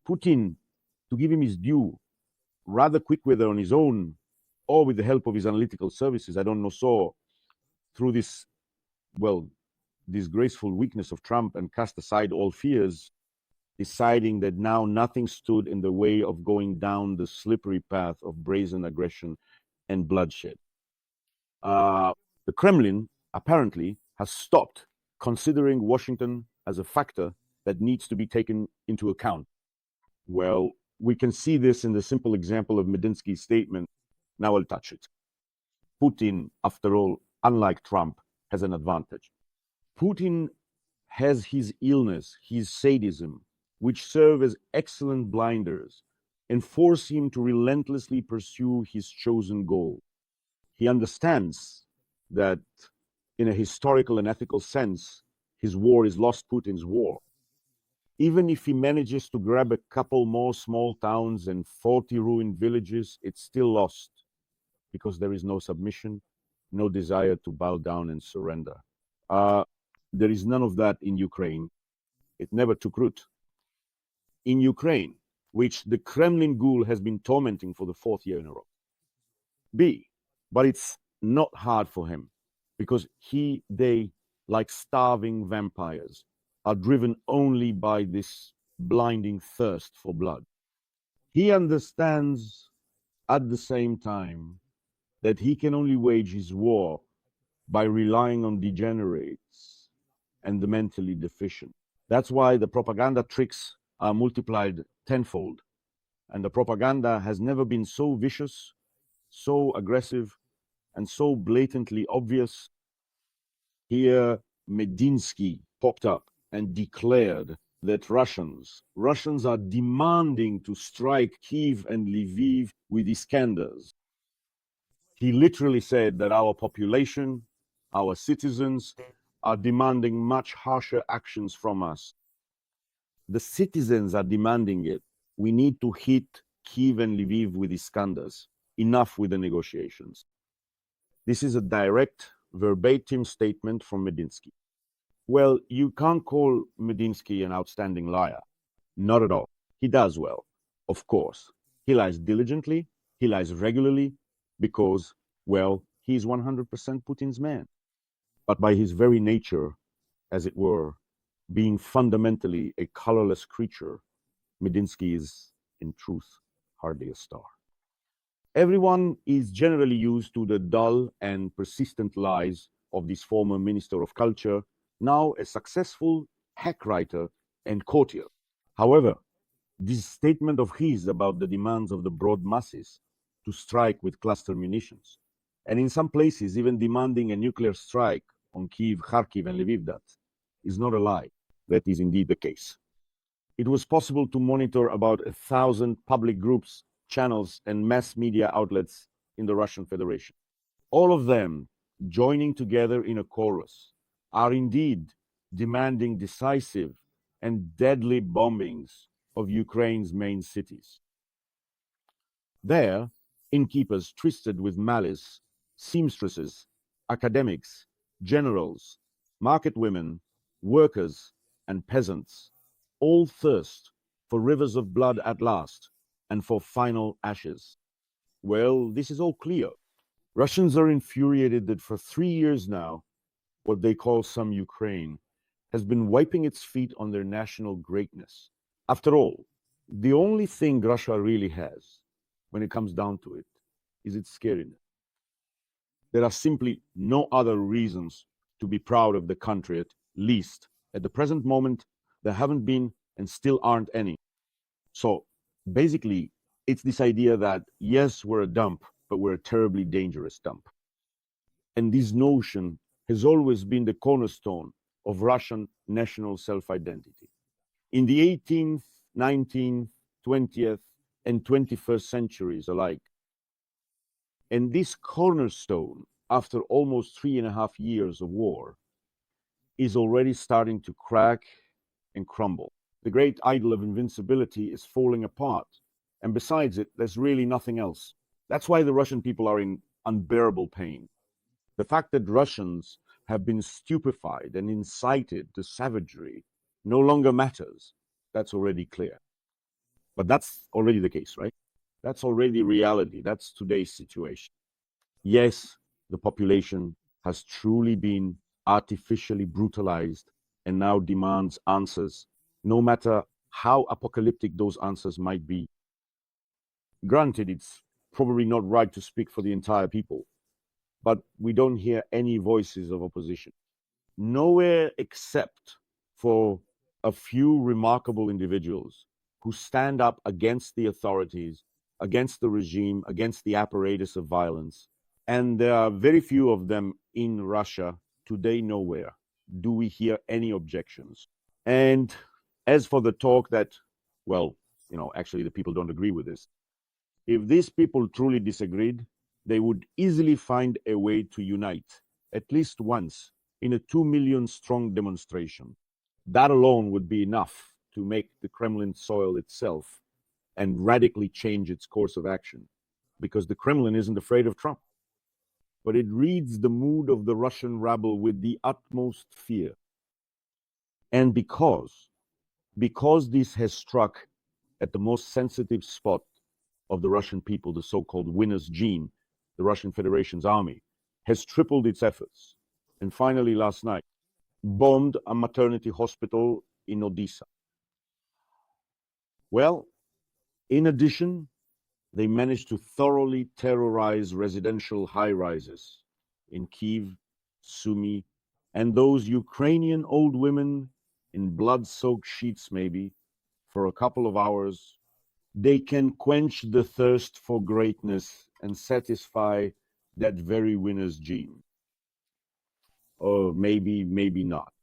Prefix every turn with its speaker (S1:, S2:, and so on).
S1: Putin, to give him his due, rather quick, whether on his own or with the help of his analytical services, I don't know, saw through this, well, disgraceful weakness of Trump and cast aside all fears, deciding that now nothing stood in the way of going down the slippery path of brazen aggression and bloodshed. The Kremlin apparently has stopped considering Washington as a factor that needs to be taken into account. Well, we can see this in the simple example of Medinsky's statement. Now I'll touch it. Putin, after all, unlike Trump, has an advantage. Putin has his illness, his sadism, which serve as excellent blinders and force him to relentlessly pursue his chosen goal. He understands that in a historical and ethical sense, his war is lost Putin's war. Even if he manages to grab a couple more small towns and 40 ruined villages, it's still lost because there is no submission, no desire to bow down and surrender. There is none of that in Ukraine. It never took root. In Ukraine, which the Kremlin ghoul has been tormenting for the 4th year in a row. But it's not hard for him because they, like starving vampires, are driven only by this blinding thirst for blood. He understands at the same time that he can only wage his war by relying on degenerates and the mentally deficient. That's why the propaganda tricks are multiplied tenfold. And the propaganda has never been so vicious, so aggressive, and so blatantly obvious. Here, Medinsky popped up and declared that Russians are demanding to strike Kiev and Lviv with Iskanders. He literally said that our population, our citizens, are demanding much harsher actions from us. The citizens are demanding it. We need to hit Kiev and Lviv with Iskanders. Enough with the negotiations. This is a direct, verbatim statement from Medinsky. Well, you can't call Medinsky an outstanding liar. Not at all. He does well, of course. He lies diligently, he lies regularly, because, well, he's 100% Putin's man. But by his very nature, as it were, being fundamentally a colorless creature, Medinsky is, in truth, hardly a star. Everyone is generally used to the dull and persistent lies of this former Minister of Culture, now a successful hack writer and courtier. However, this statement of his about the demands of the broad masses to strike with cluster munitions, and in some places even demanding a nuclear strike on Kiev, Kharkiv, and Lviv, that is not a lie. That is indeed the case. It was possible to monitor about 1,000 public groups, channels, and mass media outlets in the Russian Federation. All of them joining together in a chorus are indeed demanding decisive and deadly bombings of Ukraine's main cities. There, innkeepers twisted with malice, seamstresses, academics, generals, market women, workers, and peasants all thirst for rivers of blood at last and for final ashes. Well, this is all clear. Russians are infuriated that for 3 years now, what they call some Ukraine has been wiping its feet on their national greatness. After all, the only thing Russia really has, when it comes down to it, is its scariness. There are simply no other reasons to be proud of the country, at least at the present moment. There haven't been and still aren't any. So basically, it's this idea that, yes, we're a dump, but we're a terribly dangerous dump. And this notion has always been the cornerstone of Russian national self-identity. In the 18th, 19th, 20th, and 21st centuries alike. And this cornerstone, after almost 3.5 years of war, is already starting to crack and crumble. The great idol of invincibility is falling apart. And besides it, there's really nothing else. That's why the Russian people are in unbearable pain. The fact that Russians have been stupefied and incited to savagery no longer matters. That's already clear. But that's already the case, right? That's already reality. That's today's situation. Yes, the population has truly been artificially brutalized and now demands answers, no matter how apocalyptic those answers might be. Granted, it's probably not right to speak for the entire people, but we don't hear any voices of opposition. Nowhere except for a few remarkable individuals who stand up against the authorities, against the regime, against the apparatus of violence. And there are very few of them in Russia today. Nowhere do we hear any objections. And as for the talk that, well, actually the people don't agree with this. If these people truly disagreed, they would easily find a way to unite, at least once, in a 2 million strong demonstration. That alone would be enough to make the Kremlin soil itself and radically change its course of action. Because the Kremlin isn't afraid of Trump, but it reads the mood of the Russian rabble with the utmost fear. And because this has struck at the most sensitive spot of the Russian people, the so-called winner's gene, the Russian Federation's army, has tripled its efforts. And finally, last night, bombed a maternity hospital in Odessa. Well, in addition, they managed to thoroughly terrorize residential high-rises in Kyiv, Sumy, and those Ukrainian old women in blood-soaked sheets, maybe, for a couple of hours. They can quench the thirst for greatness and satisfy that very winner's gene. Or maybe not.